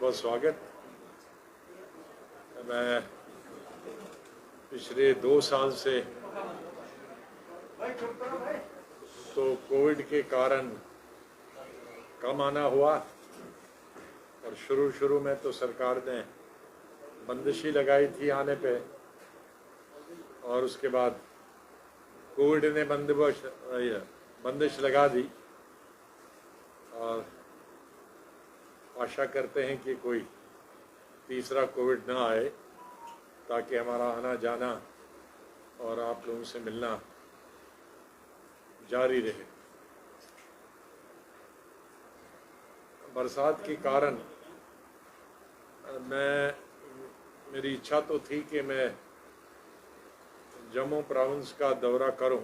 बहुत स्वागत। मैं पिछले 2 साल से तो कोविड के कारण कम आना हुआ और शुरू में तो सरकार ने बंदिश ही लगाई थी आने पे, और उसके बाद कोविड ने बंदिश लगा दी। और आशा करते हैं कि कोई तीसरा कोविड ना आए ताकि हमारा आना जाना और आप लोगों से मिलना जारी रहे। बरसात के कारण मेरी इच्छा तो थी कि मैं जम्मू प्रोविंस का दौरा करूं,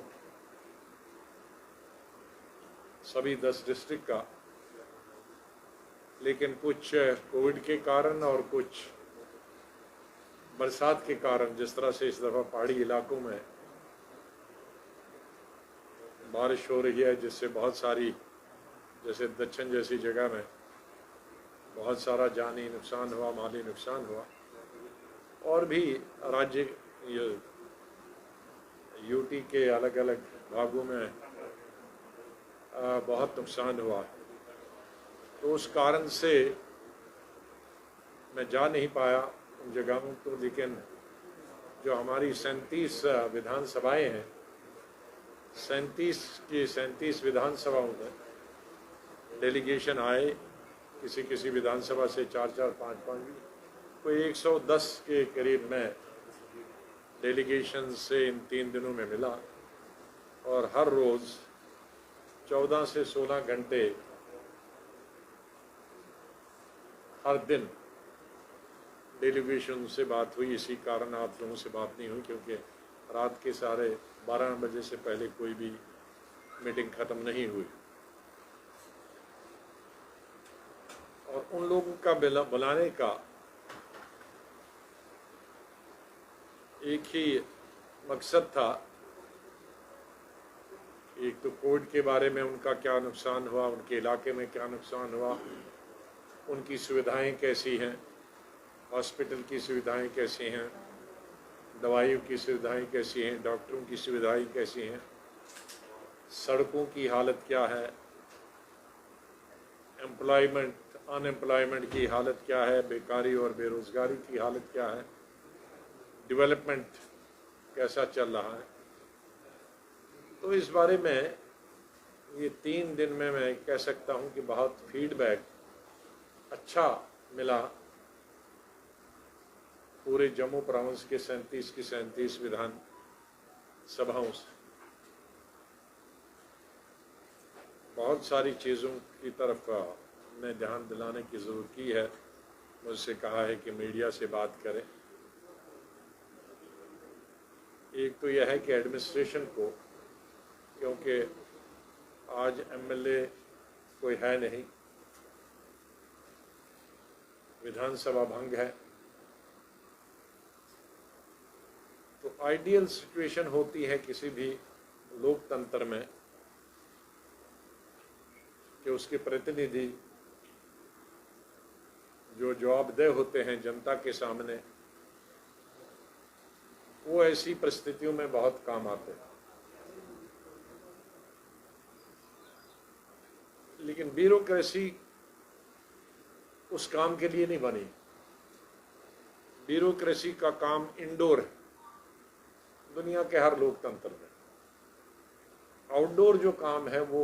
सभी 10 डिस्ट्रिक्ट का, लेकिन कुछ कोविड के कारण और कुछ बरसात के कारण, जिस तरह से इस दफ़ा पहाड़ी इलाकों में बारिश हो रही है, जिससे बहुत सारी, जैसे दक्षिण जैसी जगह में बहुत सारा जानी नुकसान हुआ, माली नुकसान हुआ, और भी राज्य यूटी के अलग अलग भागों में बहुत नुकसान हुआ। तो उस कारण से मैं जा नहीं पाया उन जगहों को, लेकिन जो हमारी 37 विधानसभाएँ हैं, 37 की 37 विधानसभाओं में डेलीगेशन आए, किसी विधानसभा से 4-4, 5-5, कोई 110 के करीब में डेलीगेशन से इन 3 दिनों में मिला, और हर रोज़ 14 से 16 घंटे हर दिन डेलीगेशन से बात हुई। इसी कारण आप लोगों से बात नहीं हुई, क्योंकि रात के 12:30 बजे से पहले कोई भी मीटिंग ख़त्म नहीं हुई। और उन लोगों का बुलाने का एक ही मकसद था, एक तो कोविड के बारे में उनका क्या नुकसान हुआ, उनके इलाके में क्या नुकसान हुआ, उनकी सुविधाएं कैसी हैं, हॉस्पिटल की सुविधाएं कैसी हैं, दवाइयों की सुविधाएं कैसी हैं, डॉक्टरों की सुविधाएं कैसी हैं, सड़कों की हालत क्या है, अनएम्प्लॉयमेंट की हालत क्या है, बेकारी और बेरोज़गारी की हालत क्या है, डेवलपमेंट कैसा चल रहा है। तो इस बारे में ये 3 दिन में मैं कह सकता हूँ कि बहुत फीडबैक अच्छा मिला पूरे जम्मू प्रोविंस के 37 की 37 विधान सभाओं से। बहुत सारी चीज़ों की तरफ मैं ध्यान दिलाने की ज़रूरत की है। मुझसे कहा है कि मीडिया से बात करें। एक तो यह है कि एडमिनिस्ट्रेशन को, क्योंकि आज एमएलए कोई है नहीं, विधानसभा भंग है, तो आइडियल सिचुएशन होती है किसी भी लोकतंत्र में कि उसके प्रतिनिधि जो जवाबदेह होते हैं जनता के सामने, वो ऐसी परिस्थितियों में बहुत काम आते हैं। लेकिन ब्यूरोक्रेसी उस काम के लिए नहीं बनी। ब्यूरोक्रेसी का काम इंडोर है दुनिया के हर लोकतंत्र में। आउटडोर जो काम है वो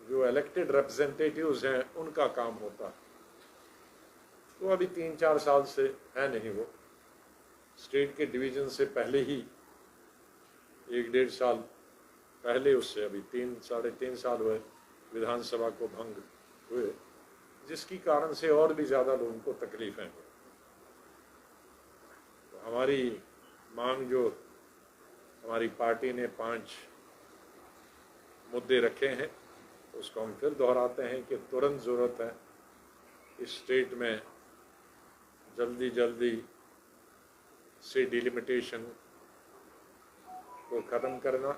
जो इलेक्टेड रिप्रेजेंटेटिव्स हैं उनका काम होता है। तो अभी 3-4 साल से है नहीं, वो स्टेट के डिवीज़न से पहले ही 1-1.5 साल पहले, उससे अभी 3-3.5 साल हुए विधानसभा को भंग हुए, जिसकी कारण से और भी ज़्यादा लोगों को तकलीफ़ें हुई। तो हमारी मांग, जो हमारी पार्टी ने 5 मुद्दे रखे हैं, उसको हम फिर दोहराते हैं कि तुरंत ज़रूरत है इस स्टेट में जल्दी से डिलिमिटेशन को ख़त्म करना,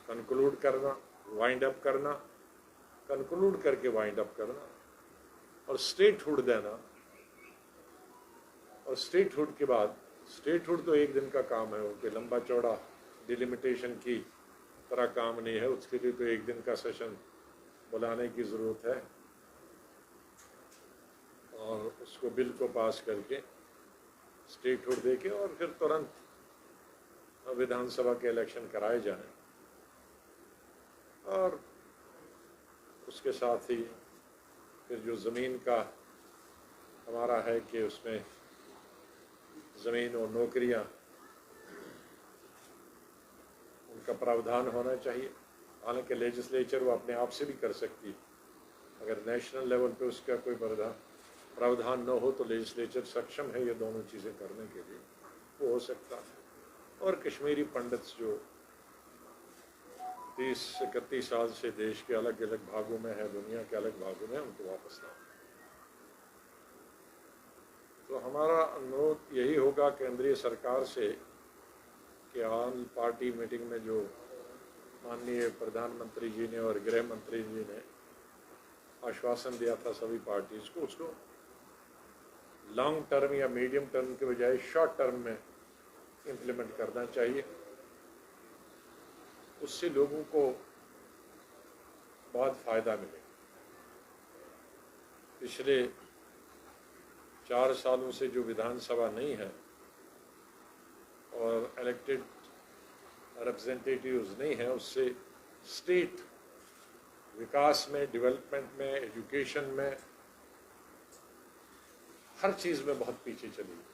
कंक्लूड करना, वाइंड अप करना, कंक्लूड करके वाइंड अप करना, और स्टेटहुड देना, और स्टेटहुड के बाद, स्टेटहुड तो एक दिन का काम है, उनके लंबा चौड़ा डिलिमिटेशन की तरह काम नहीं है, उसके लिए तो एक दिन का सेशन बुलाने की ज़रूरत है और उसको बिल को पास करके स्टेटहुड दे के और फिर तुरंत विधानसभा के इलेक्शन कराए जाएं और उसके साथ ही फिर जो ज़मीन का हमारा है कि उसमें ज़मीन और नौकरियां, उनका प्रावधान होना चाहिए। हालांकि लेजिस्लेचर वो अपने आप से भी कर सकती है, अगर नेशनल लेवल पे उसका कोई प्रावधान न हो तो लेजिस्लेचर सक्षम है ये दोनों चीज़ें करने के लिए, वो हो सकता है। और कश्मीरी पंडित जो 30-31 साल से देश के अलग अलग भागों में है, दुनिया के अलग भागों में, उनको वापस लाओ। तो हमारा अनुरोध यही होगा केंद्रीय सरकार से कि ऑल पार्टी मीटिंग में जो माननीय प्रधानमंत्री जी ने और गृह मंत्री जी ने आश्वासन दिया था सभी पार्टीज को, उसको लॉन्ग टर्म या मीडियम टर्म के बजाय शॉर्ट टर्म में इम्प्लीमेंट करना चाहिए। उससे लोगों को बहुत फ़ायदा मिलेगा। पिछले 4 सालों से जो विधानसभा नहीं है और इलेक्टेड रिप्रेजेंटेटिव्स नहीं है, उससे स्टेट विकास में, डेवलपमेंट में, एजुकेशन में, हर चीज़ में बहुत पीछे चली गई।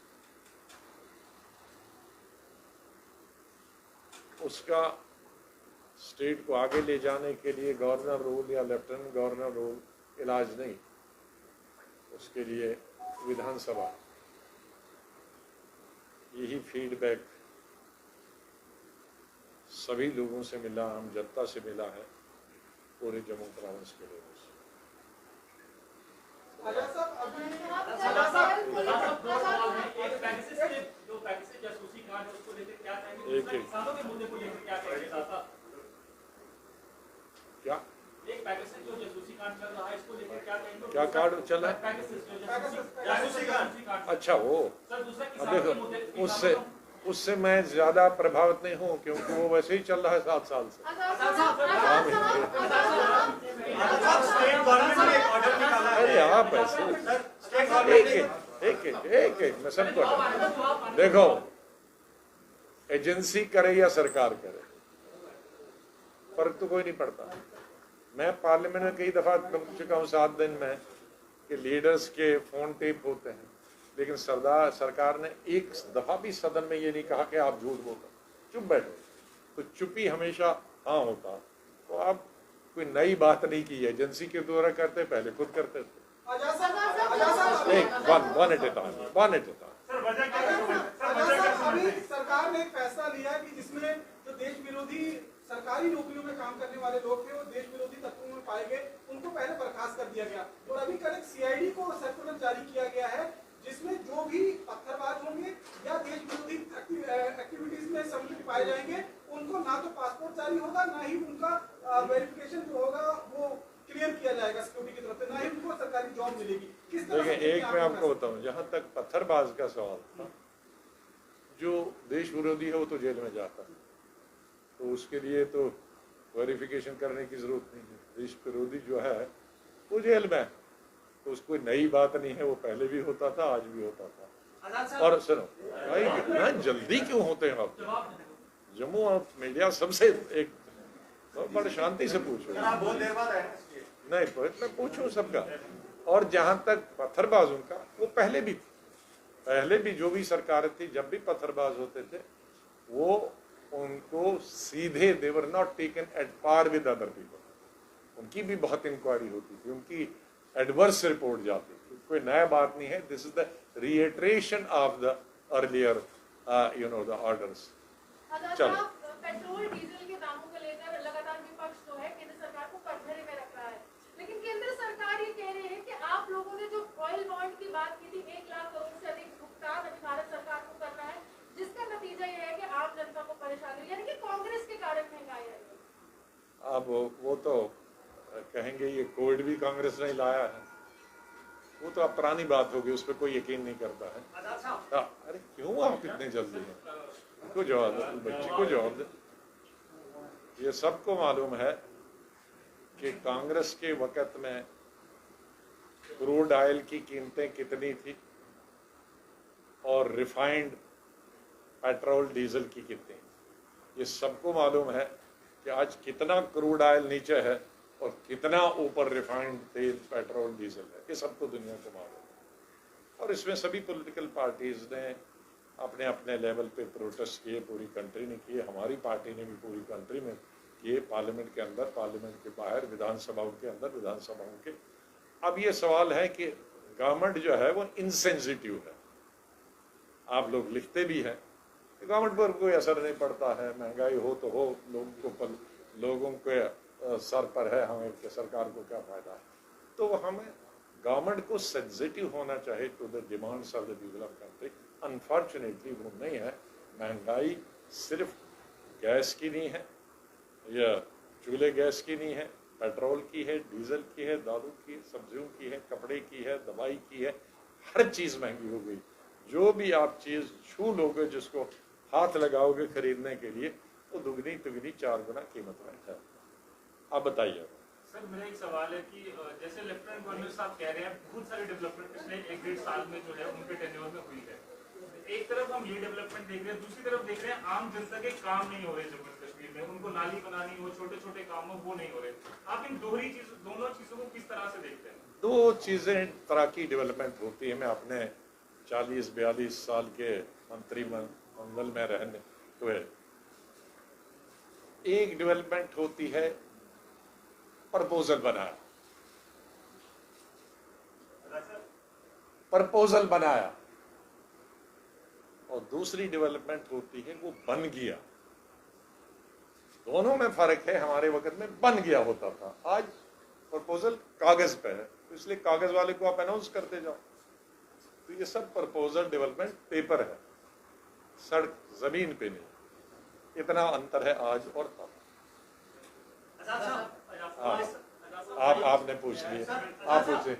उसका स्टेट को आगे ले जाने के लिए गवर्नर रूल या लेफ्टिनेंट गवर्नर रूल इलाज नहीं, उसके लिए विधानसभा, यही फीडबैक सभी लोगों से मिला, आम जनता से मिला है, पूरे जम्मू प्रोविंस के लोगों से। क्या एक पैकेज जो जासूसी कांड चल रहा है, इसको लेकर क्या कहेंगे? क्या कार्ड चल रहा है? जासूसी कांड। अच्छा, वो सर दूसरा अब देखो, उससे मैं ज़्यादा प्रभावित नहीं हूँ क्योंकि वो वैसे ही चल रहा है 7 साल से। अरे आप ऐसे एक मैं सबको देखो, एजेंसी करे या सरकार करे, फर्क तो कोई नहीं पड़ता। मैं पार्लियामेंट में कई दफ़ा कह चुका हूँ 7 दिन में कि लीडर्स के फ़ोन टेप होते हैं, लेकिन सरकार ने एक दफ़ा भी सदन में ये नहीं कहा कि आप झूठ बोलो, चुप बैठो। तो चुप्पी हमेशा हाँ होता। तो आप कोई नई बात नहीं की, एजेंसी के द्वारा करते, पहले खुद करते थे। One at a time. अभी सरकार ने एक फैसला लिया कि जिसमें जो देश विरोधी सरकारी नौकरियों में काम करने वाले लोग थे, वो देश विरोधी तत्वों में पाए गए, उनको पहले बर्खास्त कर दिया गया। और अभी कल एक सीआईडी को सर्कुलर जारी किया गया है जिसमें जो भी पत्थरबाज होंगे या देश विरोधी एक्टिविटीज में सम्मिलित पाए जाएंगे, उनको ना तो पासपोर्ट जारी होगा, ना ही उनका वेरिफिकेशन जो होगा वो क्लियर किया जाएगा सिक्योरिटी की तरफ से, ना ही उनको सरकारी जॉब मिलेगी। किस तरह देखिए, एक मैं आपको बताऊं, जहाँ तक पत्थरबाज का सवाल था, जो देश विरोधी है वो तो जेल में जाता है, तो उसके लिए तो वेरिफिकेशन करने की जरूरत नहीं है। देश विरोधी जो है वो जेल में, तो उसको नई बात नहीं है, वो पहले भी होता था, आज भी होता था। और सुनो भाई, इतना जल्दी क्यों होते हैं आप? जम्मू और मीडिया सबसे एक बड़ी शांति से पूछो, बहुत देर बाद आए नहीं मैं पूछूं सबका। और जहां तक पत्थरबाज उनका, वो पहले भी जो भी सरकार थी, जब भी पत्थरबाज होते थे, वो उनको सीधे they were not taken at par with other people. उनकी भी बहुत इंक्वायरी होती थी, उनकी एडवर्स रिपोर्ट जाती थी, कोई नया बात नहीं है। This is the reiteration of the earlier the orders. चलो, पेट्रोल डीजल के दामों को लेकर लगातार विपक्ष जो है केंद्र सरकार को कटघरे में रख रहा है, लेकिन केंद्र सरकार ये कह रहे हैं कि आप लोगों ने जो ऑयल बॉन्ड की बात की थी, 1 लाख करोड़ से अधिक भुगतान अभी भारत सरकार को करना है, जिसका नतीजा ये है कि आम जनता को परेशानी, यानी कि कांग्रेस के कारण महंगाई आई। अब वो तो कहेंगे ये कोविड भी कांग्रेस ने लाया है, वो तो अब पुरानी बात होगी, उस पर कोई यकीन नहीं करता है। आजाद साहब, अरे क्यों आप इतने जल्दी हैं? उनको जवाब दो, बच्ची को जवाब दो। ये सबको मालूम है कि कांग्रेस के वक़्त में क्रूड ऑयल की कीमतें कितनी थी और रिफाइंड पेट्रोल डीजल की कितनी। ये सबको मालूम है कि आज कितना क्रूड ऑयल नीचे है और कितना ऊपर रिफाइंड तेल पेट्रोल डीजल है। ये सबको दुनिया को मालूम है। और इसमें सभी पॉलिटिकल पार्टीज ने अपने अपने लेवल पे प्रोटेस्ट किए, पूरी कंट्री ने किए, हमारी पार्टी ने भी पूरी कंट्री में किए, पार्लियामेंट के अंदर, पार्लियामेंट के बाहर, विधानसभाओं के अंदर, विधानसभाओं के। अब ये सवाल है कि गवर्नमेंट जो है वो इनसेंसिटिव है। आप लोग लिखते भी हैं कि गवर्नमेंट पर कोई असर नहीं पड़ता है, महंगाई हो तो हो, लोगों के सर पर है, हमें सरकार को क्या फायदा है। तो हमें गवर्नमेंट को सेंसिटिव होना चाहिए to the demands of the people of country. Unfortunately वो नहीं है। महंगाई सिर्फ गैस की नहीं है या चूल्हे गैस की नहीं है, पेट्रोल की है, डीजल की है, दारू की है, सब्जियों की है, कपड़े की है, दवाई की है, हर चीज़ महंगी हो गई। जो भी आप चीज़ छू लोगे, जिसको हाथ लगाओगे खरीदने के लिए, वो दुगनी तुगनी 4 गुना कीमत में है। आप बताइए। सर मेरा एक सवाल है कि जैसे लेफ्टिनेंट गवर्नर साहब कह रहे हैं बहुत सारी डेवलपमेंट पिछले 1-1.5 साल में जो है उनके टेन्योर में हुई है। एक तरफ हम ये डेवलपमेंट देख रहे हैं, दूसरी तरफ देख रहे हैं आम जनता के काम नहीं हो रहे जम्मू कश्मीर में। उनको नाली बनानी हो, छोटे छोटे काम हो, वो नहीं हो रहे। आप इन दोनों चीजों को किस तरह से देखते हैं? 2 चीज़ें तरह की डेवलपमेंट होती है। मैं अपने 40-42 साल के मंत्रिमंडल में रहने हुए, एक डेवलपमेंट होती है प्रपोजल बनाया, और दूसरी डेवलपमेंट होती है वो बन गया। दोनों में फर्क है। हमारे वक्त में बन गया होता था, आज प्रपोजल कागज पे है, तो इसलिए कागज वाले को आप अनाउंस करते जाओ। तो ये सब प्रपोजल डेवलपमेंट पेपर है, सड़क जमीन पे नहीं। इतना अंतर है आज और तब। आपने पूछ लिया, आप पूछे।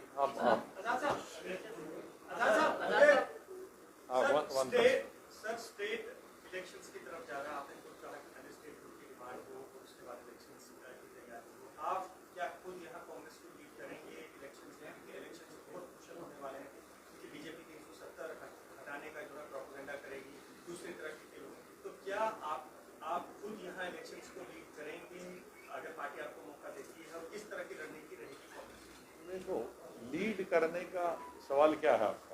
सर स्टेट इलेक्शंस की तरफ जा रहा है, आपने खुद कहा कि पहले स्टेट ग्रुप की डिमांड हो और उसके बाद इलेक्शंस की तैयारी हो। आप क्या खुद यहाँ कांग्रेस को लीड करेंगे इलेक्शंस में? क्योंकि इलेक्शंस बहुत क्रुशियल होने वाले हैं, क्योंकि बीजेपी 370 हटाने का जो है प्रोपेगेंडा करेगी दूसरी तरफ के लोग। तो क्या आप खुद यहाँ इलेक्शंस को लीड करेंगे अगर पार्टी आपको मौका देती है, और किस तरह की रणनीति रहेगी कांग्रेस? देखो, लीड करने का सवाल क्या है आपका?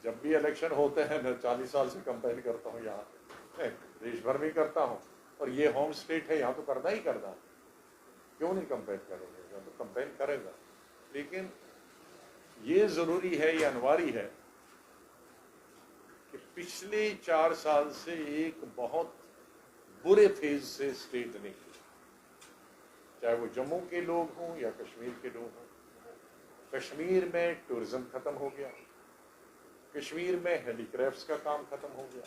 जब भी इलेक्शन होते हैं, मैं 40 साल से कंपेन करता हूँ, यहाँ देश भर में करता हूँ, और ये होम स्टेट है, यहाँ तो करना ही करना। क्यों नहीं कंपेन करेंगे? तो कंपेन करेगा, लेकिन ये जरूरी है, ये अनिवार्य है कि पिछले 4 साल से एक बहुत बुरे फेज से स्टेट निकली, चाहे वो जम्मू के लोग हों या कश्मीर के लोग हों। कश्मीर में टूरिज्म खत्म हो गया, कश्मीर में हेलीक्राफ्ट्स का काम खत्म हो गया,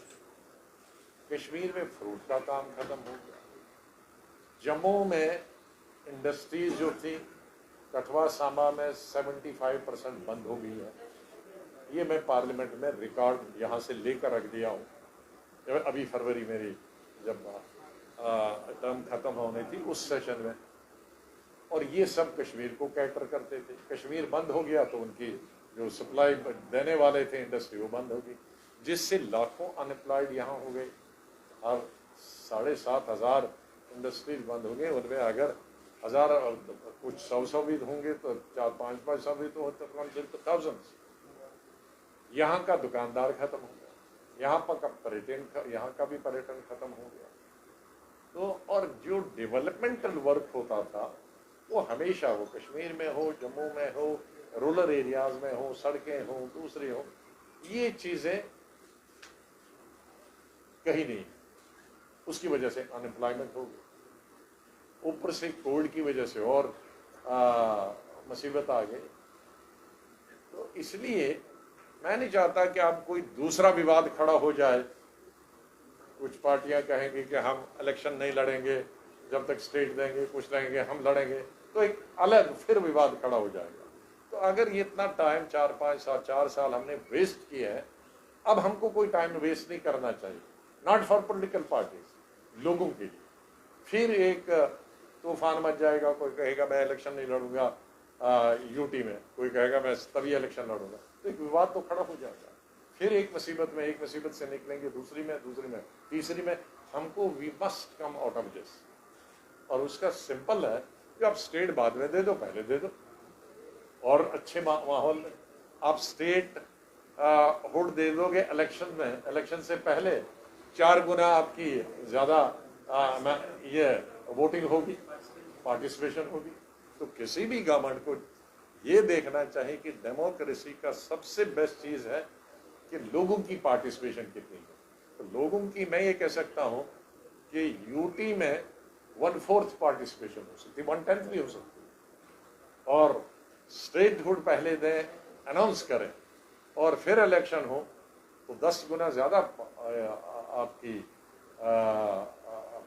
कश्मीर में फ्रूट का काम खत्म हो गया। जम्मू में इंडस्ट्रीज जो थी कठवा सांबा में 75% बंद हो गई है। ये मैं पार्लियामेंट में रिकॉर्ड यहाँ से लेकर रख दिया हूँ। अभी फरवरी मेरी जब टर्म खत्म होने थी उस सेशन में, और ये सब कश्मीर को कैटर करते थे। कश्मीर बंद हो गया तो उनकी जो सप्लाई देने वाले थे इंडस्ट्री वो बंद हो गई, जिससे लाखों अनएम्प्लॉयड यहाँ हो गए। और 7,500 इंडस्ट्रीज बंद हो गए। उनमें अगर 1000 कुछ 100 भी होंगे तो 400-500 भी तो होते, तो थाउजेंड्स। यहाँ का दुकानदार खत्म हो गया, यहाँ का भी पर्यटन खत्म हो गया। तो और जो डेवलपमेंटल वर्क होता था वो हमेशा हो, कश्मीर में हो, जम्मू में हो, रूरल एरियाज में हो, सड़कें हो, दूसरे हो, ये चीजें कहीं नहीं। उसकी वजह से अनएम्प्लॉयमेंट हो गई, ऊपर से कोविड की वजह से और मुसीबत आ गई। तो इसलिए मैं नहीं चाहता कि अब कोई दूसरा विवाद खड़ा हो जाए। कुछ पार्टियां कहेंगी कि हम इलेक्शन नहीं लड़ेंगे जब तक स्टेट देंगे, कुछ रहेंगे हम लड़ेंगे, तो एक अलग फिर विवाद खड़ा हो जाएगा। तो तो अगर ये इतना टाइम 4 साल हमने वेस्ट किया है, अब हमको कोई टाइम वेस्ट नहीं करना चाहिए, नॉट फॉर पॉलिटिकल पार्टीज, लोगों के लिए। फिर एक तूफान मच जाएगा, कोई कहेगा मैं इलेक्शन नहीं लड़ूंगा यूटी में, कोई कहेगा मैं तभी इलेक्शन लड़ूंगा, तो एक विवाद तो खड़ा हो जाएगा। फिर एक मुसीबत से निकलेंगे, दूसरी में, तीसरी में। हमको we must come out of this, और उसका सिंपल है कि आप स्टेट बाद में दे दो, पहले दे दो, और अच्छे माहौल में आप स्टेट वोट दे दोगे इलेक्शन में, इलेक्शन से पहले 4 गुना आपकी ज्यादा ये वोटिंग होगी, पार्टिसिपेशन होगी। तो किसी भी गवर्नमेंट को ये देखना चाहिए कि डेमोक्रेसी का सबसे बेस्ट चीज है कि लोगों की पार्टिसिपेशन कितनी है। तो लोगों की, मैं ये कह सकता हूं कि यूटी में 1/4 पार्टिसिपेशन हो सकती, 1/10 भी हो सकती है, और स्टेटहुड पहले दें, अनाउंस करें, और फिर इलेक्शन हो तो 10 गुना ज्यादा आपकी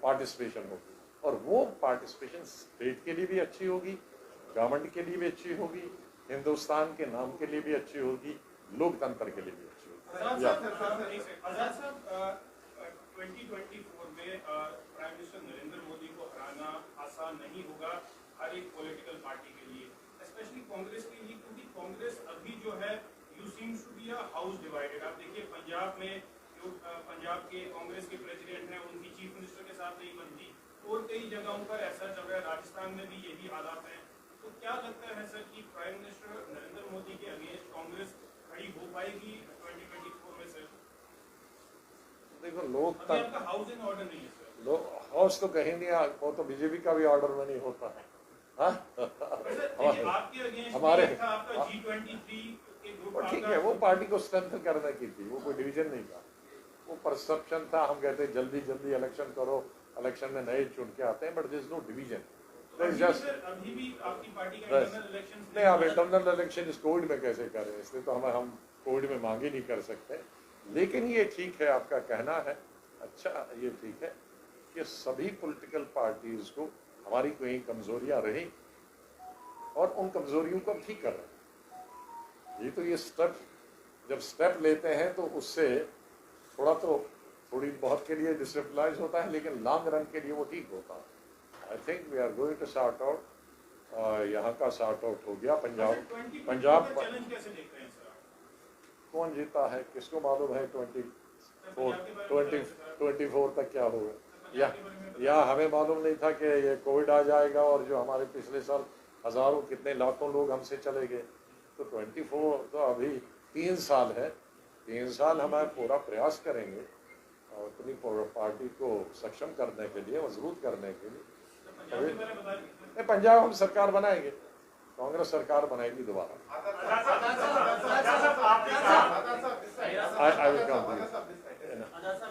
पार्टिसिपेशन होगी, और वो पार्टिसिपेशन स्टेट के लिए भी अच्छी होगी, गवर्नमेंट के लिए भी अच्छी होगी, हिंदुस्तान के नाम के लिए भी अच्छी होगी, लोकतंत्र के लिए भी अच्छी होगी। आजाद साहब, 2024 में प्राइम मिनिस्टर नरेंद्र मोदी को हराना आसान नहीं होगा हर एक पॉलिटिकल पार्टी के लिए, स्पेशली कांग्रेस के लिए, क्योंकि कांग्रेस अभी जो है you seems to be a house divided. आप देखिए पंजाब में जो पंजाब के कांग्रेस के प्रेसिडेंट हैं, उनकी चीफ मिनिस्टर के साथ नहीं बनती, और कई जगहों पर ऐसा चल रहा है, राजस्थान में भी यही हालात है। तो क्या लगता है सर कि प्राइम मिनिस्टर नरेंद्र मोदी के अगेंस्ट कांग्रेस खड़ी हो पाएगी 2024 में सर? देखो, लोकतंत्र हाउस इन ऑर्डर नहीं है सर। हाउस तो कहीं नहीं, वो तो बीजेपी का भी ऑर्डर में नहीं होता है। हमारे ठीक है, वो पार्टी को स्ट्रेंथन करने की थी, वो कोई डिवीजन नहीं था, वो परसेप्शन था। हम कहते हैं जल्दी जल्दी इलेक्शन करो, इलेक्शन में नए चुन के आते हैं, but this no division, just नहीं। आप इंटरनल इलेक्शन इस कोविड में कैसे करें, इसलिए तो हम कोविड में मांग ही नहीं कर सकते। लेकिन ये ठीक है, आपका कहना है अच्छा, ये ठीक है कि सभी पॉलिटिकल पार्टीज को हमारी कोई कमजोरियां रही और उन कमजोरियों को ठीक कर रहे हैं। ये तो ये जब स्टेप लेते हैं तो उससे थोड़ी बहुत के लिए डिस्टेबलाइज होता है, लेकिन लॉन्ग रन के लिए वो ठीक होता है। I think we are going to sort out, यहाँ का सॉर्ट आउट हो गया। पंजाब कौन जीता है किसको मालूम है, 24 तक क्या होगा, या हमें मालूम नहीं था कि ये कोविड आ जाएगा, और जो हमारे पिछले साल हजारों कितने लाखों लोग हमसे चले गए। तो 24 तो अभी 3 साल है, 3 साल हम पूरा प्रयास करेंगे और अपनी पार्टी को सक्षम करने के लिए, मजबूत करने के लिए। पंजाब हम सरकार बनाएंगे, कांग्रेस सरकार बनाएगी दोबारा।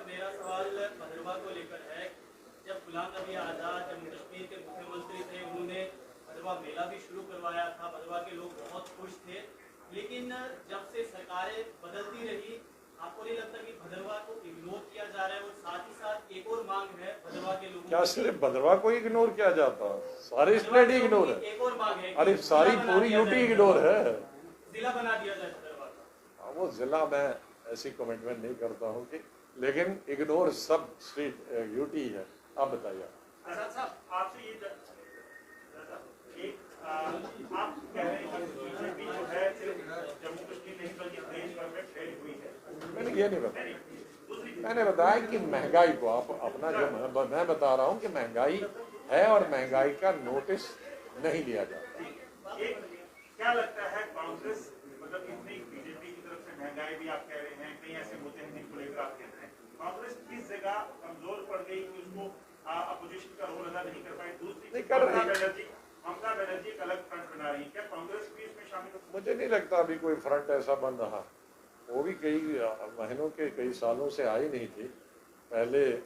मेरा सवाल भद्रवा को लेकर है। जब गुलाम नबी आजाद जम्मू कश्मीर के मुख्यमंत्री थे, उन्होंने भद्रवा मेला भी शुरू करवाया था, भद्रवा के लोग बहुत खुश थे। लेकिन जब से सरकारें बदलती रही, आपको नहीं लगता कि भद्रवा को इग्नोर किया जा रहा है? और साथ ही साथ एक और मांग है भद्रवा के लोगों, क्या सिर्फ भद्रवा को इग्नोर किया जाता है? सारे स्टेट इग्नोर है। एक और मांग है, अरे सारी पूरी यूटी इग्नोर है। जिला बना दिया जाए भद्रवा का। वो जिला मैं ऐसी कमिटमेंट नहीं करता हूँ कि, लेकिन इग्नोर सब स्टेट यूटी है। आप बताइए। आपसे ये आप कह रहे हैं कि बीजेपी जो है सिर्फ जम्मू कश्मीर नहीं बल्कि देश भर में फैली हुई है। मैंने ये नहीं बताया, मैंने बताया कि महंगाई को आप अपना जो मैं बता रहा हूँ कि महंगाई है और महंगाई का नोटिस नहीं लिया जाता। क्या लगता है कांग्रेस, मतलब इतनी बीजेपी की तरफ से महंगाई भी आप कह रहे हैं, कई ऐसे मुद्दे हैं जिनको लेकर आप कहते हैं, कांग्रेस किस जगह कमजोर पड़ गई कि उसको अपोजिशन का रोल अदा नहीं कर पाई? दूसरी ममता बनर्जी एक अलग फ्रंट बना रही है, क्या कांग्रेस भी इसमें शामिल हो? मुझे नहीं लगता अभी कोई फ्रंट ऐसा बन रहा, वो भी कई महीनों के कई सालों से आई नहीं थी। पहले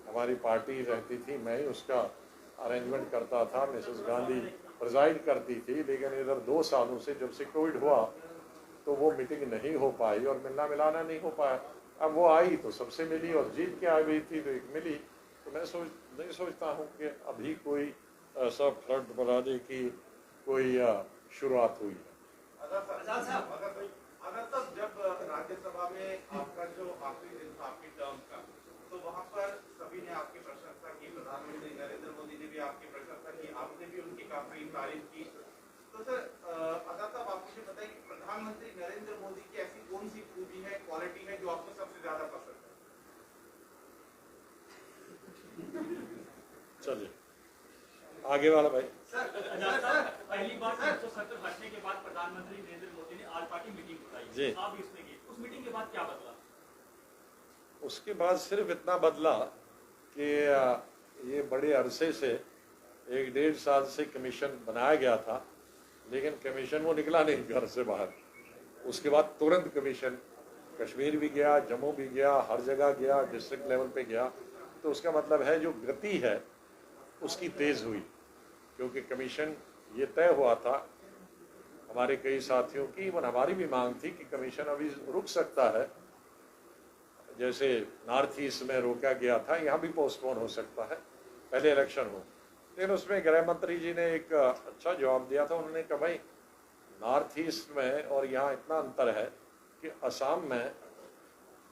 हमारी पार्टी रहती थी, मैं ही उसका अरेंजमेंट करता था, मिसेस गांधी प्रिजाइड करती थी। लेकिन इधर 2 सालों से जब से कोविड हुआ तो वो मीटिंग नहीं हो पाई और मिलना मिलाना नहीं हो पाया। अब वो आई तो सबसे मिली और जीत के आ गई थी तो एक मिली। तो मैं नहीं सोचता हूँ कि अभी कोई ऐसा फ्रंट बनाने की कोई शुरुआत हुई है। आजाद साहब, अगर तब जब राज्यसभा में आपका जो आखिरी दिन था आपकी टर्म का, तो वहाँ पर सभी ने आपकी प्रशंसा की, प्रधानमंत्री नरेंद्र मोदी ने भी आपकी प्रशंसा की, आपने भी उनकी काफी तारीफ की। तो सर आजाद साहब, आप मुझे बताइए कि प्रधानमंत्री नरेंद्र मोदी की ऐसी कौन सी खूबी है, क्वालिटी है जो आपको सबसे ज्यादा पसंद है? चलिए आगे वाला भाई। पहली बार 370 हटने के बाद प्रधानमंत्री नरेंद्र मोदी ने ऑल पार्टी मीटिंग जी। बुलाई, आप भी इसमें गए, उस मीटिंग के बाद क्या बदला? उसके बाद सिर्फ इतना बदला कि ये बड़े अरसे से 1-1.5 साल से कमीशन बनाया गया था, लेकिन कमीशन वो निकला नहीं घर से बाहर। उसके बाद तुरंत कमीशन कश्मीर भी गया, जम्मू भी गया, हर जगह गया, डिस्ट्रिक्ट लेवल पे गया। तो उसका मतलब है जो गति है उसकी तेज़ हुई, क्योंकि कमीशन ये तय हुआ था हमारे कई साथियों की, इवन हमारी भी मांग थी कि कमीशन अभी रुक सकता है, जैसे नॉर्थ ईस्ट में रोका गया था, यहाँ भी पोस्टपोन हो सकता है, पहले इलेक्शन हो। लेकिन उसमें गृह मंत्री जी ने एक अच्छा जवाब दिया था। उन्होंने कहा भाई नॉर्थ ईस्ट में और यहाँ इतना अंतर है कि असम में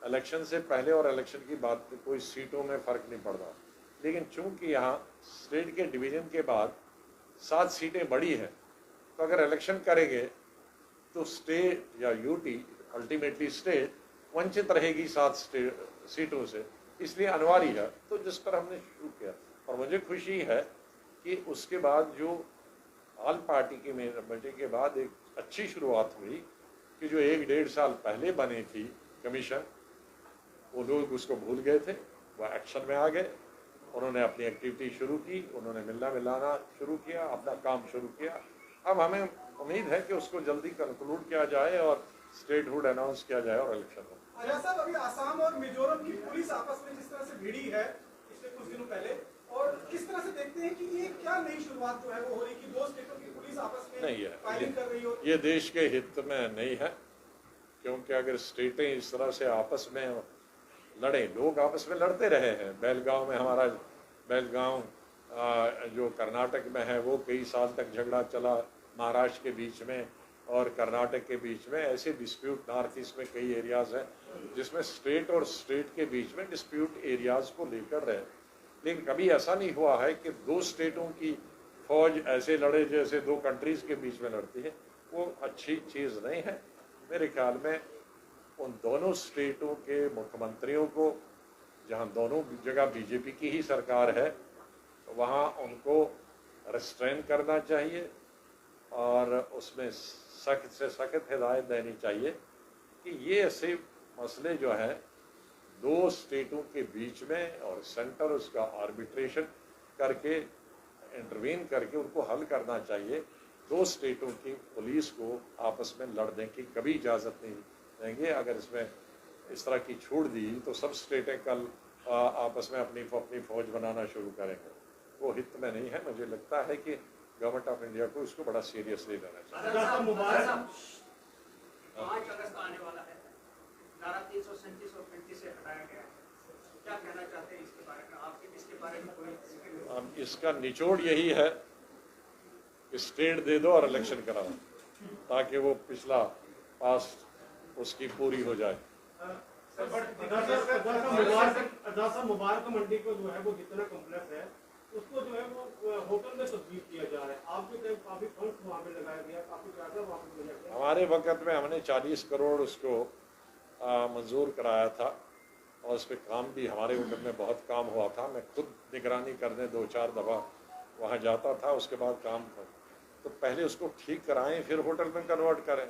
इलेक्शन से पहले और इलेक्शन की बात कोई सीटों में फ़र्क नहीं पड़ रहा, लेकिन चूंकि यहाँ स्टेट के डिवीज़न के बाद 7 सीटें बढ़ी हैं, तो अगर इलेक्शन करेंगे तो स्टेट या यूटी अल्टीमेटली स्टेट वंचित रहेगी 7 सीटों से, इसलिए अनिवार्य है। तो जिस पर हमने शुरू किया, और मुझे खुशी है कि उसके बाद जो ऑल पार्टी की मीटिंग के बाद एक अच्छी शुरुआत हुई कि जो 1-1.5 साल पहले बनी थी कमीशन, वो लोग उसको भूल गए थे, वह एक्शन में आ गए, उन्होंने अपनी एक्टिविटी शुरू की, उन्होंने मिलना मिलाना शुरू किया, अपना काम शुरू किया। अब हमें उम्मीद है कि उसको जल्दी कंक्लूड किया जाए और स्टेटहुड अनाउंस किया जाए और इलेक्शन हो। आजाद साहब, अभी असम और मिजोरम की पुलिस आपस में जिस तरह से भिड़ी है पिछले कुछ दिनों पहले, और किस तरह से देखते हैं कि ये क्या नई शुरुआत जो है वो हो रही कि 2 स्टेटों की पुलिस आपस में नहीं है, फायरिंग कर रही हो? ये देश के हित में नहीं है, क्योंकि अगर स्टेटें इस तरह से आपस में लड़े, लोग आपस में लड़ते रहे हैं। बेलगांव में हमारा बेलगांव जो कर्नाटक में है वो कई साल तक झगड़ा चला महाराष्ट्र के बीच में और कर्नाटक के बीच में। ऐसे डिस्प्यूट नॉर्थ ईस्ट में कई एरियाज हैं जिसमें स्टेट और स्टेट के बीच में डिस्प्यूट एरियाज को लेकर रहे, लेकिन कभी ऐसा नहीं हुआ है कि 2 स्टेटों की फौज ऐसे लड़े जैसे 2 कंट्रीज के बीच में लड़ती है। वो अच्छी चीज़ नहीं है। मेरे ख्याल में उन दोनों स्टेटों के मुख्यमंत्रियों को, जहां दोनों जगह बीजेपी की ही सरकार है, वहां उनको रेस्ट्रेन करना चाहिए और उसमें सख्त से सख्त हिदायत देनी चाहिए कि ये ऐसे मसले जो हैं 2 स्टेटों के बीच में, और सेंटर उसका आर्बिट्रेशन करके इंटरवीन करके उनको हल करना चाहिए। 2 स्टेटों की पुलिस को आपस में लड़ने की कभी इजाज़त नहीं देंगे। अगर इसमें इस तरह की छूट दी तो सब स्टेटें कल आपस में अपनी फौज बनाना शुरू करेंगे। वो हित में नहीं है। मुझे लगता है कि गवर्नमेंट ऑफ इंडिया को इसको बड़ा सीरियसली लेना चाहिए। 5 अगस्त आने वाला है, धारा 337 और 35 से हटाया गया है, क्या कहना चाहते हैं इसके बारे में? आपके इसके बारे में कोई? अब इसका निचोड़ यही है कि स्टेट दे दो और इलेक्शन कराओ, ताकि वो पिछला पास्ट उसकी पूरी हो जाए। मुबारक मंडी को जो है वो जितना कॉम्प्लेक्स है उसको जो है वो होटल में तब्दील किया जा रहा है। आपके टाइम काफी फंड वहाँ पे लगाया गया, काफी पैसा वहाँ पे दिया गया। हमारे वक्त में हमने 40 करोड़ उसको मंजूर कराया था और उस पर काम भी हमारे वक्त में बहुत काम हुआ था। मैं खुद निगरानी करने 2-4 दफ़ा वहाँ जाता था, उसके बाद काम था। तो पहले उसको ठीक कराएं, फिर होटल में कन्वर्ट करें।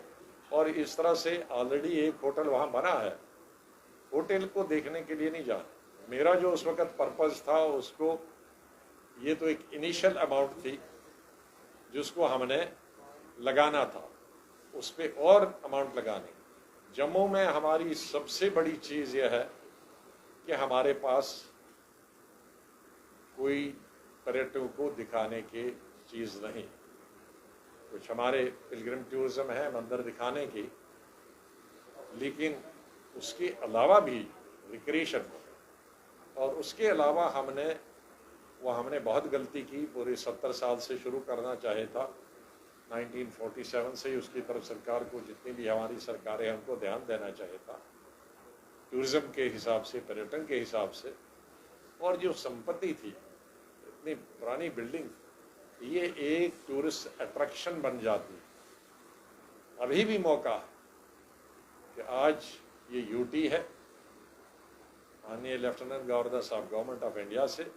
और इस तरह से ऑलरेडी एक होटल वहाँ बना है। होटल को देखने के लिए नहीं जाना। मेरा जो उस वक्त पर्पज़ था उसको, ये तो एक इनिशियल अमाउंट थी जिसको हमने लगाना था, उस पर और अमाउंट लगाने। जम्मू में हमारी सबसे बड़ी चीज़ यह है कि हमारे पास कोई पर्यटकों को दिखाने की चीज़ नहीं। कुछ हमारे पिलग्रिम टूरिज्म है मंदिर दिखाने की, लेकिन उसके अलावा भी रिक्रिएशन, और उसके अलावा हमने बहुत गलती की। पूरे 70 साल से शुरू करना चाहे था, 1947 से ही उसकी तरफ सरकार को, जितनी भी हमारी सरकारें हैं, उनको ध्यान देना चाहिए था टूरिज्म के हिसाब से, पर्यटन के हिसाब से। और जो संपत्ति थी, इतनी पुरानी बिल्डिंग, ये एक टूरिस्ट अट्रैक्शन बन जाती। अभी भी मौका है कि आज ये यूटी है, माननीय लेफ्टिनेंट गवर्नर साहब गवर्नमेंट ऑफ इंडिया से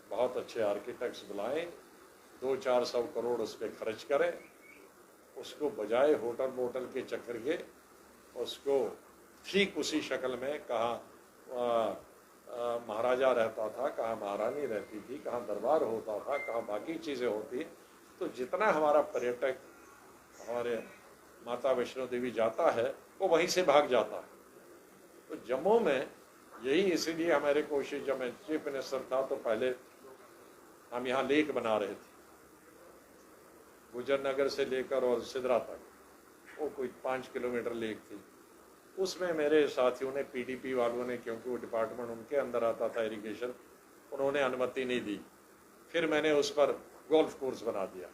बहुत अच्छे आर्किटेक्ट्स बुलाएं, 200-400 करोड़ उस पर खर्च करें, उसको बजाय होटल मोटल के चक्कर के उसको ठीक उसी शक्ल में, कहाँ महाराजा रहता था, कहाँ महारानी रहती थी, कहाँ दरबार होता था, कहाँ बाकी चीज़ें होती, तो जितना हमारा पर्यटक हमारे माता वैष्णो देवी जाता है वो वहीं से भाग जाता है। तो जम्मू में यही, इसीलिए हमारे कोशिश, जब मैं चीफ मिनिस्टर था तो पहले हम यहाँ लेक बना रहे थे, गुजर नगर से लेकर और सिदरा तक, वो कोई 5 किलोमीटर लेक थी। उसमें मेरे साथियों ने, पीडीपी वालों ने, क्योंकि वो डिपार्टमेंट उनके अंदर आता था इरिगेशन, उन्होंने अनुमति नहीं दी। फिर मैंने उस पर गोल्फ कोर्स बना दिया।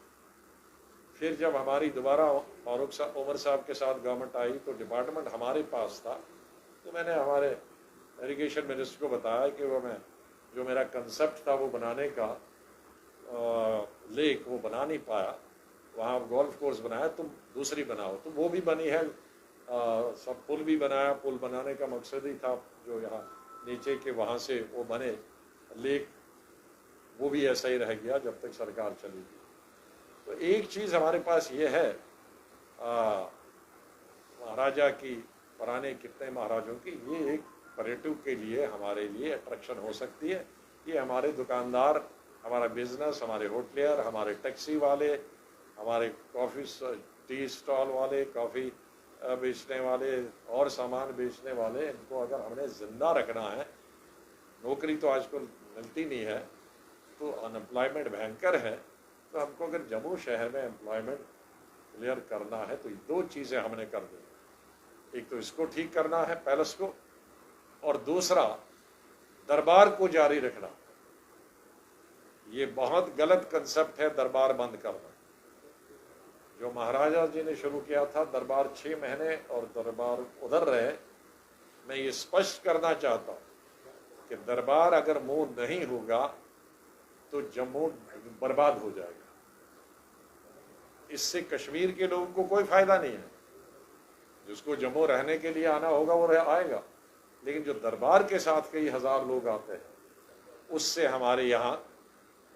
फिर जब हमारी दोबारा उमर साहब के साथ गवर्नमेंट आई तो डिपार्टमेंट हमारे पास था, तो मैंने हमारे इरिगेशन मिनिस्टर को बताया कि वो मैं, जो मेरा कंसेप्ट था वो बनाने का, लेक वो बना नहीं पाया, वहाँ गोल्फ कोर्स बनाया, तुम दूसरी बनाओ। तो वो भी बनी है, सब पुल भी बनाया। पुल बनाने का मकसद ही था जो यहाँ नीचे के वहाँ से वो बने लेक, वो भी ऐसा ही रह गया जब तक सरकार चली गई। तो एक चीज़ हमारे पास ये है, महाराजा की, पुराने कितने महाराजों की, ये एक पर्यटक के लिए, हमारे लिए अट्रैक्शन हो सकती है। ये हमारे दुकानदार, हमारा बिजनेस, हमारे होटलियर, हमारे टैक्सी वाले, हमारे कॉफ़ी टी स्टॉल वाले, कॉफ़ी बेचने वाले और सामान बेचने वाले, इनको अगर हमने ज़िंदा रखना है, नौकरी तो आजकल मिलती नहीं है, तो अनएम्प्लॉयमेंट भयंकर है, तो हमको अगर जम्मू शहर में एम्प्लॉयमेंट क्लियर करना है तो 2 चीज़ें हमने कर दी। एक तो इसको ठीक करना है, पैलेस को, और दूसरा दरबार को जारी रखना। ये बहुत गलत कंसेप्ट है दरबार बंद करना। जो महाराजा जी ने शुरू किया था, दरबार 6 महीने और दरबार उधर रहे। मैं ये स्पष्ट करना चाहता हूँ कि दरबार अगर मूव नहीं होगा तो जम्मू बर्बाद हो जाएगा। इससे कश्मीर के लोगों को कोई फायदा नहीं है। जिसको जम्मू रहने के लिए आना होगा वो आएगा, लेकिन जो दरबार के साथ कई हजार लोग आते हैं, उससे हमारे यहाँ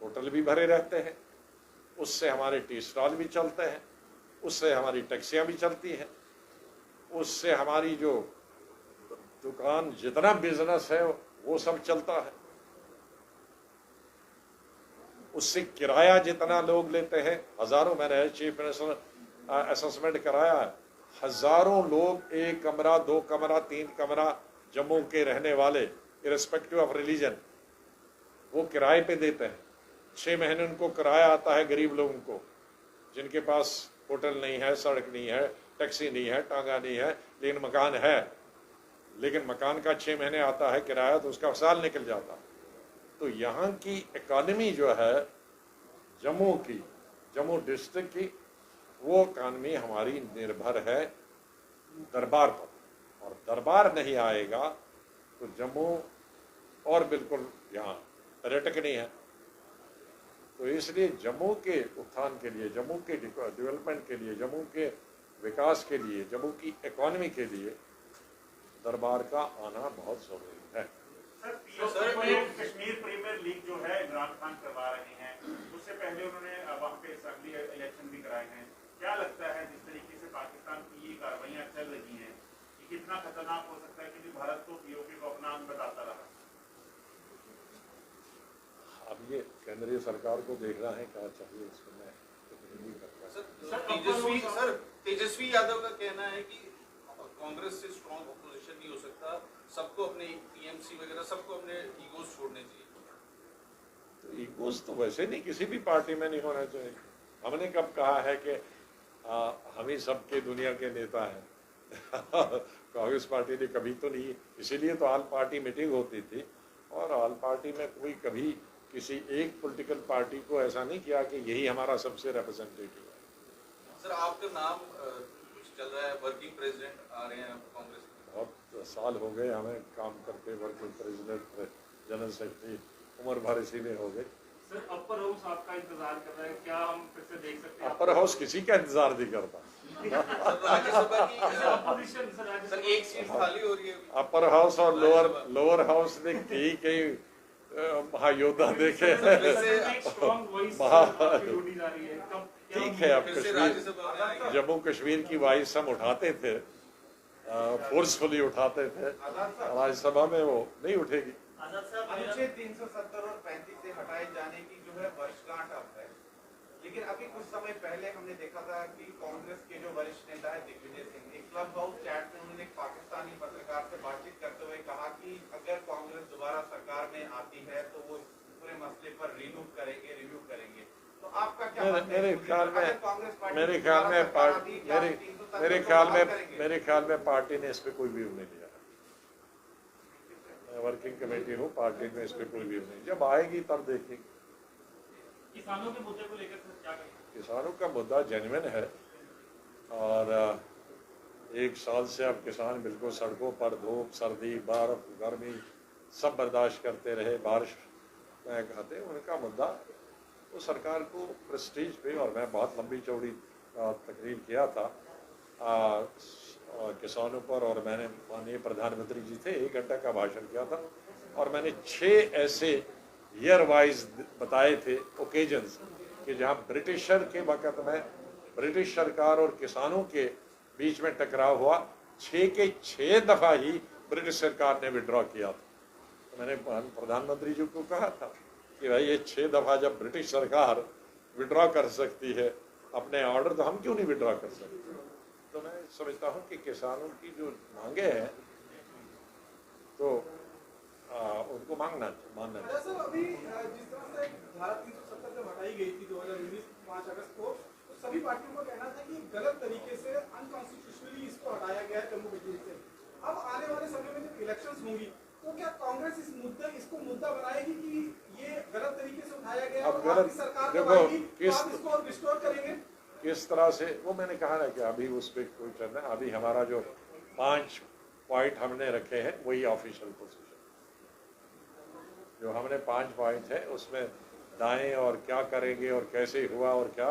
होटल भी भरे रहते हैं, उससे हमारे टी स्टॉल भी चलते हैं, उससे हमारी टैक्सियाँ भी चलती हैं, उससे हमारी जो दुकान, जितना बिजनेस है वो सब चलता है, उससे किराया जितना लोग लेते हैं, हजारों, मैंने चीफ मिनिस्टर असेसमेंट कराया है, हजारों लोग 1 कमरा, 2 कमरा, 3 कमरा जम्मू के रहने वाले, इरेस्पेक्टिव ऑफ रिलीजन, वो किराए पे देते हैं। 6 महीने उनको किराया आता है, गरीब लोगों को, जिनके पास होटल नहीं है, सड़क नहीं है, टैक्सी नहीं है, टांगा नहीं है, लेकिन मकान है, लेकिन मकान का 6 महीने आता है किराया, तो उसका साल निकल जाता है। तो यहाँ की इकॉनमी जो है जम्मू की, जम्मू डिस्ट्रिक्ट की, वो इकॉनमी हमारी निर्भर है दरबार पर, और दरबार नहीं आएगा तो जम्मू और बिल्कुल यहाँ पर्यटक नहीं है। तो इसलिए जम्मू के उत्थान के लिए, जम्मू के डेवलपमेंट के लिए, जम्मू के विकास के लिए, जम्मू की इकॉनमी के लिए दरबार का आना बहुत जरूरी है। कश्मीर प्रीमियर लीग जो है इमरान खान करवा रहे हैं, उससे पहले उन्होंने वहाँ पे असेंबली इलेक्शन भी कराए हैं। क्या लगता है जिस तरीके से पाकिस्तान की ये कार्रवाइयाँ चल रही हैं, ये कितना खतरनाक हो सकता है, क्योंकि भारत तो पीओके को अपना अंग बताता रहा। अब ये केंद्रीय सरकार को देखना है क्या चाहिए, इसको मैं नहीं करता। सर तेजस्वी यादव का कहना है कि कांग्रेस से स्ट्रॉन्ग अपोजिशन नहीं हो सकता, सबको अपने टीएमसी वगैरह सबको अपने ईगोस छोड़ने चाहिए। तो ईगोस तो वैसे नहीं किसी भी पार्टी में नहीं होना चाहिए। हमने कब कहा है कि हम ही सबके दुनिया के नेता हैं कांग्रेस पार्टी ने कभी तो नहीं, इसीलिए तो ऑल पार्टी मीटिंग होती थी, और ऑल पार्टी में कोई कभी किसी एक पॉलिटिकल पार्टी को ऐसा नहीं किया कि यही हमारा सबसे रिप्रेजेंटेटिव है। आपका नाम कुछ चल रहा है, वर्किंग प्रेसिडेंट आ रहे हैं कांग्रेस में? बहुत साल हो गए हमें काम करते, वर्किंग प्रेसिडेंट, जनरल सेक्रेटरी, उम्र भर इसी में हो गई। सर अपर हाउस आपका इंतजार कर रहा है, क्या हम फिर से देख सकते हैं? अपर हाउस किसी का इंतजार नहीं करता। सर राज्यसभा की अपोजिशन सर एक सीट खाली हो रही है अभी। अपर हाउस और लोअर हाउस ने कई महायोद्धा देखे हैं। ठीक है, अब फिर से कश्मीर, राज्यसभा में आएंगे। जम्मू कश्मीर की वॉइस हम उठाते थे, फोर्सफुली उठाते थे, राज्यसभा में वो नहीं उठेगी। अनुच्छेद 370 और 35 से हटाए जाने की जो है वर्षगांठ अब है, लेकिन अभी कुछ समय पहले हमने देखा था कि कांग्रेस के जो वरिष्ठ नेता है दिग्विजय सिंह, एक क्लब हाउस चैट में उन्होंने एक पाकिस्तानी पत्रकार से बातचीत करते हुए कहा कि अगर कांग्रेस दोबारा सरकार में आती है तो वो पूरे मसले पर रिव्यू करेंगे। तो आपका क्या मेरे ख्याल में पार्टी ने इस पे कोई व्यू नहीं लिया। मैं वर्किंग कमेटी हूँ, पार्टी में इस पे कोई व्यू नहीं, जब आएगी तब देखेंगे। किसानों के मुद्दे को लेकर क्या करेंगे? किसानों का मुद्दा जेन्युइन है और 1 साल से अब किसान बिल्कुल सड़कों पर धूप, सर्दी, बर्फ, गर्मी सब बर्दाश्त करते रहे, बारिश में खाते। उनका मुद्दा तो सरकार को प्रेस्टीज पे, और मैं बहुत लंबी चौड़ी तकरीर किया था किसानों पर, और मैंने माननीय प्रधानमंत्री जी थे 1 घंटा का भाषण किया था, और मैंने 6 ऐसे ईयर वाइज बताए थे ओकेजन्स कि जहां ब्रिटिशर के वक़्त में ब्रिटिश सरकार और किसानों के बीच में टकराव हुआ, 6 के 6 दफ़ा ही ब्रिटिश सरकार ने विड्रॉ किया था। तो मैंने प्रधानमंत्री जी को कहा था कि भाई ये 6 दफ़ा जब ब्रिटिश सरकार विड्रॉ कर सकती है अपने ऑर्डर, तो हम क्यों नहीं विड्रॉ कर सकते। तो मैं समझता हूँ कि किसानों की जो मांगे हैं तो उनको मानना चाहिए। सर अभी जिस तरह से धारा 370 जब हटाई गई थी 2019 5 अगस्त को, तो सभी पार्टियों का कहना था कि गलत तरीके से अनकॉन्स्टिट्यूशनली इसको हटाया गया है जम्मू कश्मीर से। अब आने वाले समय में जब इलेक्शंस होंगी तो क्या कांग्रेस इसको मुद्दा बनाएगी कि ये गलत तरीके से उठाया गया है, और आपकी सरकार जब आएगी तो आप इसको रिस्टोर करेंगे? किस तरह से, वो मैंने कहा ना कि अभी उस पर कोई चलना है। अभी हमारा जो 5 पॉइंट हमने रखे हैं वही ऑफिशियल पोजीशन, जो हमने 5 पॉइंट है उसमें दाएं और क्या करेंगे और कैसे हुआ और क्या,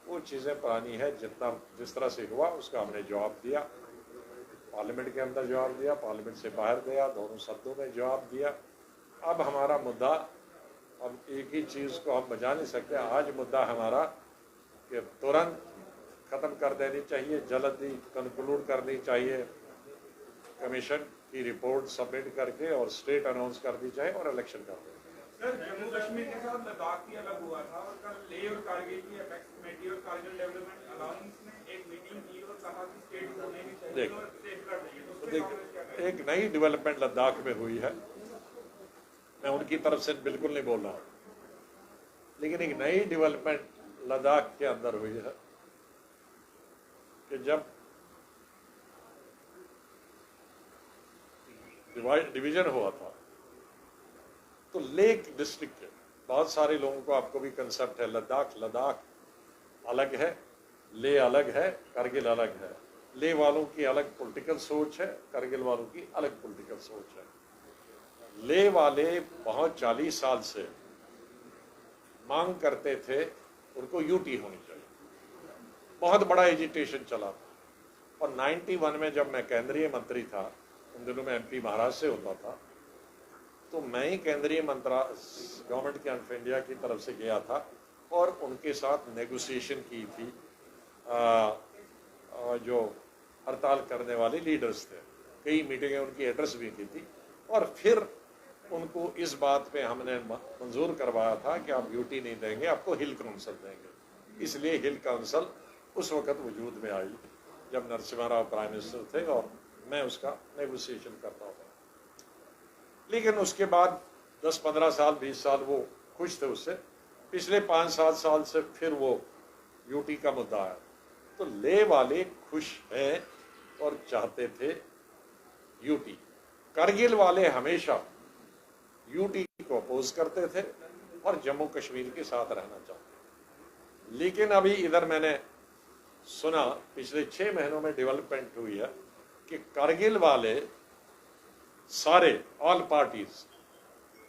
वो चीज़ें पुरानी है। जिस तरह से हुआ उसका हमने जवाब दिया, पार्लियामेंट के अंदर जवाब दिया, पार्लियामेंट से बाहर दिया, दोनों शब्दों में जवाब दिया। अब हमारा मुद्दा, अब एक ही चीज़ को हम बजा नहीं सकते। आज मुद्दा हमारा कि तुरंत ख़त्म कर देनी चाहिए, जल्दी कंक्लूड करनी चाहिए, कमीशन की रिपोर्ट सबमिट करके और स्टेट अनाउंस कर दी जाए और इलेक्शन कर दें। सर जम्मू कश्मीर के साथ लद्दाख भी अलग हुआ था, और कल लेह और कारगिल की अपेक्स कमेटी और कारगिल डेवलपमेंट अलाउंस ने एक मीटिंग की और कहा कि स्टेट होने भी चाहिए और सेफगार्ड चाहिए। तो देख, एक नई डेवलपमेंट लद्दाख में हुई है, मैं उनकी तरफ से बिल्कुल नहीं बोल रहा हूँ, लेकिन एक नई डेवलपमेंट लद्दाख के अंदर हुई है कि जब डिवीजन हुआ था तो लेक डिस्ट्रिक्ट के बहुत सारे लोगों को, आपको भी कंसेप्ट है, लद्दाख अलग है, ले अलग है, कारगिल अलग है। ले वालों की अलग पॉलिटिकल सोच है, कारगिल वालों की अलग पॉलिटिकल सोच है। ले वाले बहुत 40 साल से मांग करते थे उनको यूटी होनी चाहिए, बहुत बड़ा एजिटेशन चला था। और 91 में जब मैं केंद्रीय मंत्री था, उन दिनों में MP महाराष्ट्र से होता था, तो मैं ही केंद्रीय गवर्नमेंट ऑफ इंडिया की तरफ से गया था और उनके साथ नेगोशिएशन की थी। जो हड़ताल करने वाले लीडर्स थे, कई मीटिंगें उनकी एड्रेस भी की थी, और फिर उनको इस बात पे हमने मंजूर करवाया था कि आप यूटी नहीं देंगे, आपको हिल काउंसिल देंगे। इसलिए हिल काउंसिल उस वक़्त वजूद में आई जब नरसिम्हा राव प्राइम मिनिस्टर थे और मैं उसका नेगोशिएशन करता था। लेकिन उसके बाद 10-15 साल 20 साल वो खुश थे उससे। पिछले 5-7 साल से फिर वो यूटी का मुद्दा आया, तो ले वाले खुश हैं और चाहते थे यूटी। कारगिल वाले हमेशा यूटी को अपोज करते थे और जम्मू कश्मीर के साथ रहना चाहते थे। लेकिन अभी इधर मैंने सुना पिछले 6 महीनों में डेवलपमेंट हुई है कि कारगिल वाले सारे ऑल पार्टीज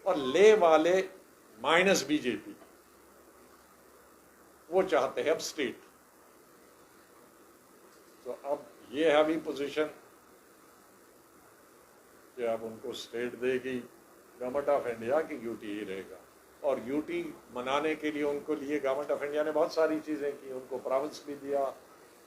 और ले वाले माइनस बीजेपी वो चाहते हैं अब स्टेट। तो अब ये है अभी पोजीशन कि अब उनको स्टेट देगी गवर्नमेंट ऑफ इंडिया की यूटी ही रहेगा। और यूटी मनाने के लिए उनको लिए गवर्नमेंट ऑफ इंडिया ने बहुत सारी चीजें की, उनको प्रोविंस भी दिया,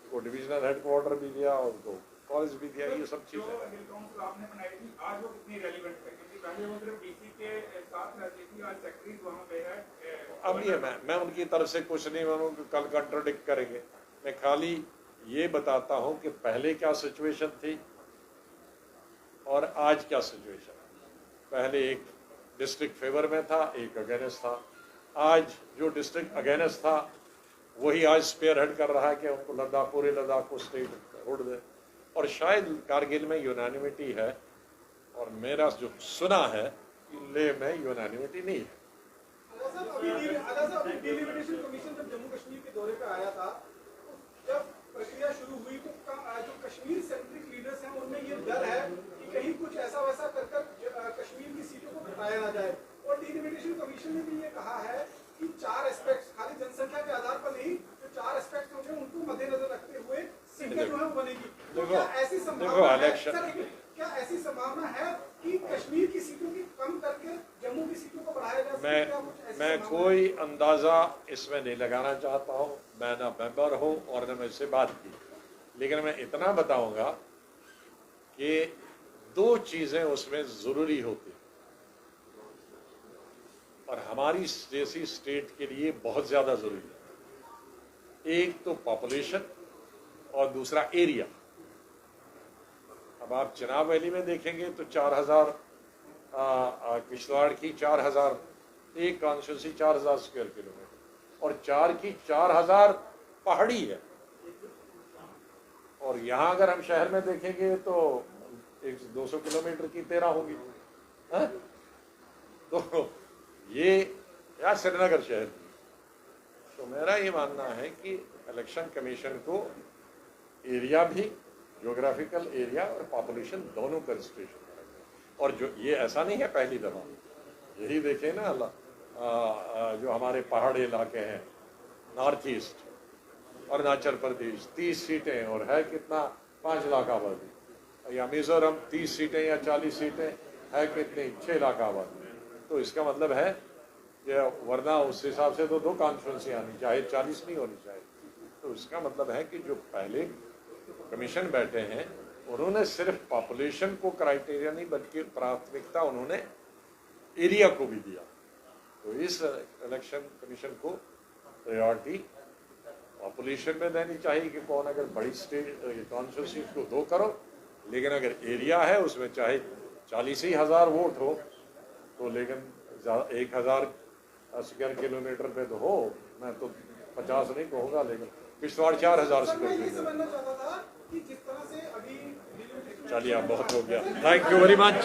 उनको डिविजनल हेडक्वार्टर भी दिया, उनको कॉलेज भी दिया, ये सब चीजें। जो हिल काउंसिल आपने बनाई थी आज वो कितनी रेलिवेंट है? क्योंकि पहले वो सिर्फ डीसी के साथ रहती थी, आज सेक्रेटरी वहां पे है। अब ये मैं उनकी तरफ से कुछ नहीं मानूं कि कल कंट्रोडिक्ट करेंगे। मैं खाली ये बताता हूं कि पहले क्या सिचुएशन थी और आज क्या सिचुएशन है। पहले एक डिस्ट्रिक्ट फेवर में था, एक अगेंस्ट था। आज जो डिस्ट्रिक्ट अगेंस्ट था वही आज स्पेयर हेड कर रहा है कि उनको लद्दाख, पूरे लद्दाख को स्टेट छोड़ दे। और शायद कारगिल में यूनानिमिटी है और मेरा जो सुना है कि ले में यूनानिमिटी नहीं है। अभी डिलिमिटेशन कमीशन जब जम्मू कश्मीर के दौरे पे आया था, जब प्रक्रिया शुरू हुई तो जो कश्मीर सेंट्रिक लीडर्स हैं उनमें ये डर है कि कहीं कुछ ऐसा वैसा कर कश्मीर की सीटों को घटाया ना जाए। और डिलिमिटेशन कमीशन ने भी ये कहा है कि 4 एस्पेक्ट्स, खाली जनसंख्या के आधार पर नहीं, जो 4 एस्पेक्ट्स होंगे उनको मद्देनजर रखते हुए सीटें जो है वो बनेगी। तो क्या ऐसी संभावना है, क्या ऐसी संभावना है कि कश्मीर की सीटों की कम करके जम्मू की सीटों को बढ़ाया जा सके? मैं कोई अंदाजा इसमें नहीं लगाना चाहता हूँ। मैं ना मेंबर हूँ और न मैं इससे बात की, लेकिन मैं इतना बताऊंगा कि 2 चीजें उसमें जरूरी होती और हमारी जैसी स्टेट के लिए बहुत ज्यादा जरूरी है। एक तो पॉपुलेशन और दूसरा एरिया। अब आप चिनाब वैली में देखेंगे तो 4000 किश्तवाड़ की 4000, एक कॉन्स्टिट्यूंसी 4000 स्क्वायर किलोमीटर और 4 की 4000 पहाड़ी है। और यहाँ अगर हम शहर में देखेंगे तो 200 किलोमीटर की 13 होगी। तो ये या श्रीनगर शहर। तो मेरा ये मानना है कि इलेक्शन कमीशन को एरिया भी, ज्योग्राफिकल एरिया और पॉपुलेशन दोनों कंसिडरेशन करेंगे। और जो ये ऐसा नहीं है पहली दफा, यही देखें ना जो हमारे पहाड़ी इलाके हैं, नॉर्थ ईस्ट, अरुणाचल प्रदेश 30 सीटें और है कितना 5 लाख आबादी, या मिजोरम 30 सीटें या 40 सीटें है कितनी 6 लाख आबादी। तो इसका मतलब है कि वरना उस हिसाब से तो 2 कॉन्स्टिट्यूंसी आनी चाहिए, 40 नहीं होनी चाहिए। तो इसका मतलब है कि जो पहले कमीशन बैठे हैं उन्होंने सिर्फ पॉपुलेशन को क्राइटेरिया नहीं बल्कि प्राथमिकता उन्होंने एरिया को भी दिया। तो इस इलेक्शन कमीशन को प्रायोरिटी पॉपुलेशन में देनी चाहिए कि कौन, अगर बड़ी स्टेट कॉन्स्टिट्यूंसी को 2 करो, लेकिन अगर एरिया है उसमें चाहे 40,000 वोट हो तो लेकिन 1000 स्क्वायर किलोमीटर पे तो हो। मैं तो 50 नहीं कहूँगा, लेकिन किश्तवाड़ 4000 स्क्वायर किलोमीटर। चलिए अब बहुत हो गया। Thank you very much.